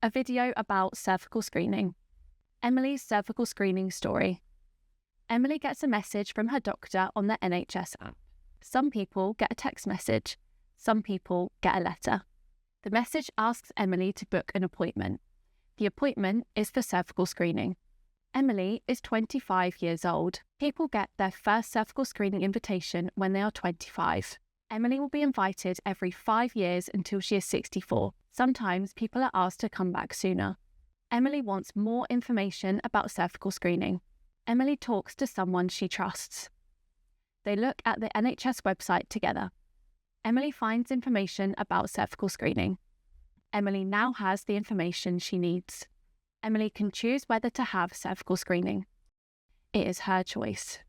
a video about cervical screening. Emily's cervical screening story. Emily gets a message from her doctor on the NHS app. Some people get a text message. Some people get a letter. The message asks Emily to book an appointment. The appointment is for cervical screening. Emily is 25 years old. People get their first cervical screening invitation when they are 25. Emily will be invited every 5 years until she is 64. Sometimes people are asked to come back sooner. Emily wants more information about cervical screening. Emily talks to someone she trusts. They look at the NHS website together. Emily finds information about cervical screening. Emily now has the information she needs. Emily can choose whether to have cervical screening. It is her choice.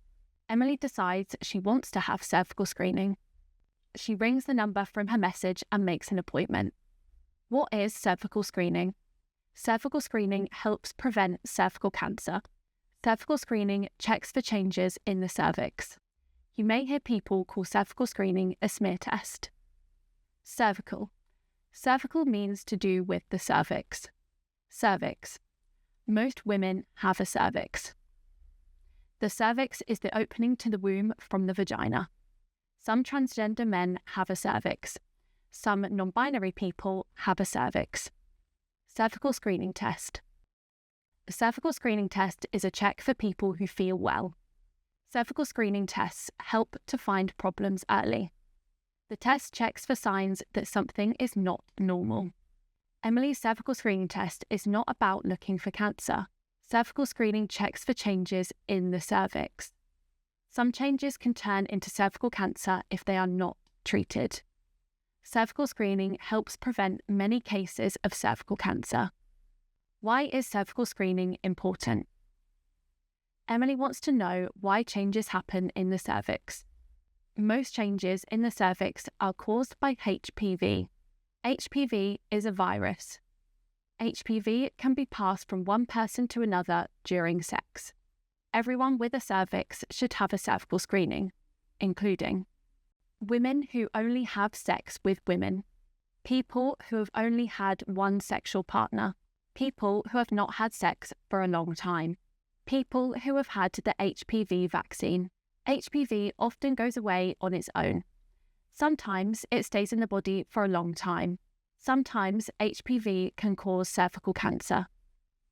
Emily decides she wants to have cervical screening. She rings the number from her message and makes an appointment. What is cervical screening? Cervical screening helps prevent cervical cancer. Cervical screening checks for changes in the cervix. You may hear people call cervical screening a smear test. Cervical. Cervical means to do with the cervix. Cervix. Most women have a cervix. The cervix is the opening to the womb from the vagina. Some transgender men have a cervix. Some non-binary people have a cervix. Cervical screening test. A cervical screening test is a check for people who feel well. Cervical screening tests help to find problems early. The test checks for signs that something is not normal. Emily's cervical screening test is not about looking for cancer. Cervical screening checks for changes in the cervix. Some changes can turn into cervical cancer if they are not treated. Cervical screening helps prevent many cases of cervical cancer. Why is cervical screening important? Emily wants to know why changes happen in the cervix. Most changes in the cervix are caused by HPV. HPV is a virus. HPV can be passed from one person to another during sex. Everyone with a cervix should have a cervical screening, including women who only have sex with women, people who have only had one sexual partner, people who have not had sex for a long time, people who have had the HPV vaccine. HPV often goes away on its own. Sometimes it stays in the body for a long time. Sometimes HPV can cause cervical cancer.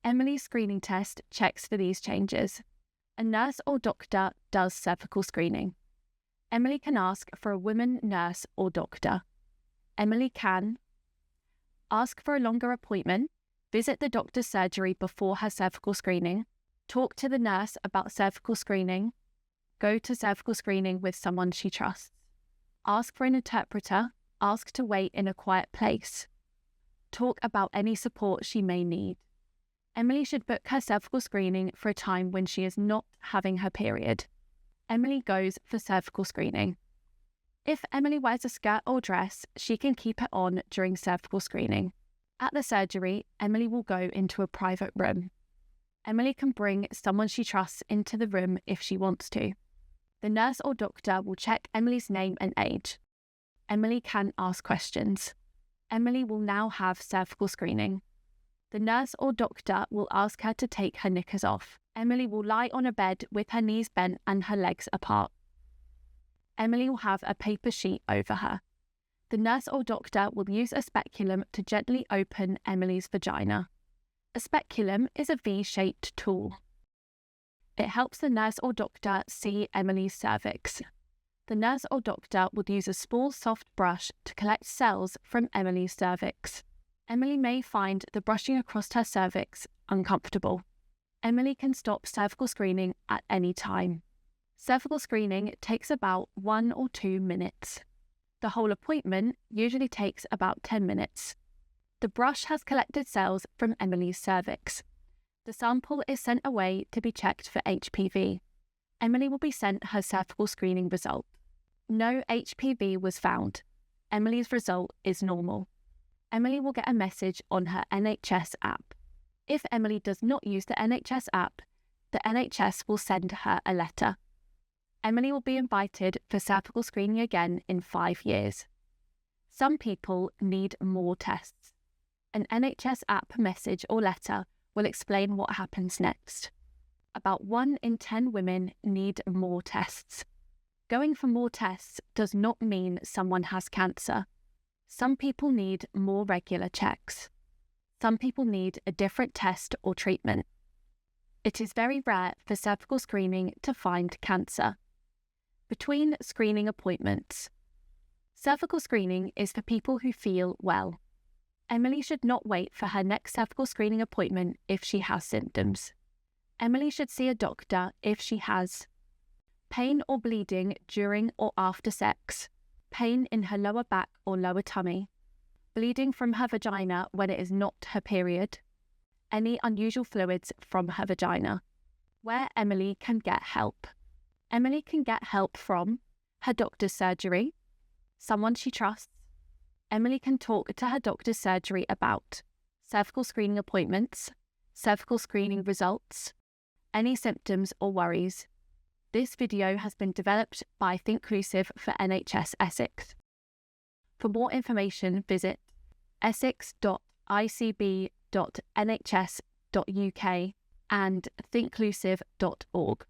Emily's screening test checks for these changes. A nurse or doctor does cervical screening. Emily can ask for a woman nurse or doctor. Emily can ask for a longer appointment, visit the doctor's surgery before her cervical screening, talk to the nurse about cervical screening, go to cervical screening with someone she trusts, ask for an interpreter, ask to wait in a quiet place, talk about any support she may need. Emily should book her cervical screening for a time when she is not having her period. Emily goes for cervical screening. If Emily wears a skirt or dress, she can keep it on during cervical screening. At the surgery, Emily will go into a private room. Emily can bring someone she trusts into the room if she wants to. The nurse or doctor will check Emily's name and age. Emily can ask questions. Emily will now have cervical screening. The nurse or doctor will ask her to take her knickers off. Emily will lie on a bed with her knees bent and her legs apart. Emily will have a paper sheet over her. The nurse or doctor will use a speculum to gently open Emily's vagina. A speculum is a V-shaped tool. It helps the nurse or doctor see Emily's cervix. The nurse or doctor will use a small soft brush to collect cells from Emily's cervix. Emily may find the brushing across her cervix uncomfortable. Emily can stop cervical screening at any time. Cervical screening takes about 1 or 2 minutes. The whole appointment usually takes about 10 minutes. The brush has collected cells from Emily's cervix. The sample is sent away to be checked for HPV. Emily will be sent her cervical screening result. No HPV was found. Emily's result is normal. Emily will get a message on her NHS app. If Emily does not use the NHS app, the NHS will send her a letter. Emily will be invited for cervical screening again in 5 years. Some people need more tests. An NHS app message or letter will explain what happens next. About 1 in 10 women need more tests. Going for more tests does not mean someone has cancer. Some people need more regular checks. Some people need a different test or treatment. It is very rare for cervical screening to find cancer. Between screening appointments. Cervical screening is for people who feel well. Emily should not wait for her next cervical screening appointment if she has symptoms. Emily should see a doctor if she has pain or bleeding during or after sex, pain in her lower back or lower tummy, bleeding from her vagina when it is not her period, any unusual fluids from her vagina. Where Emily can get help. Emily can get help from her doctor's surgery, someone she trusts. Emily can talk to her doctor's surgery about cervical screening appointments, cervical screening results, any symptoms or worries. This video has been developed by Thinklusive for NHS Essex. For more information, visit essex.icb.nhs.uk and thinklusive.org.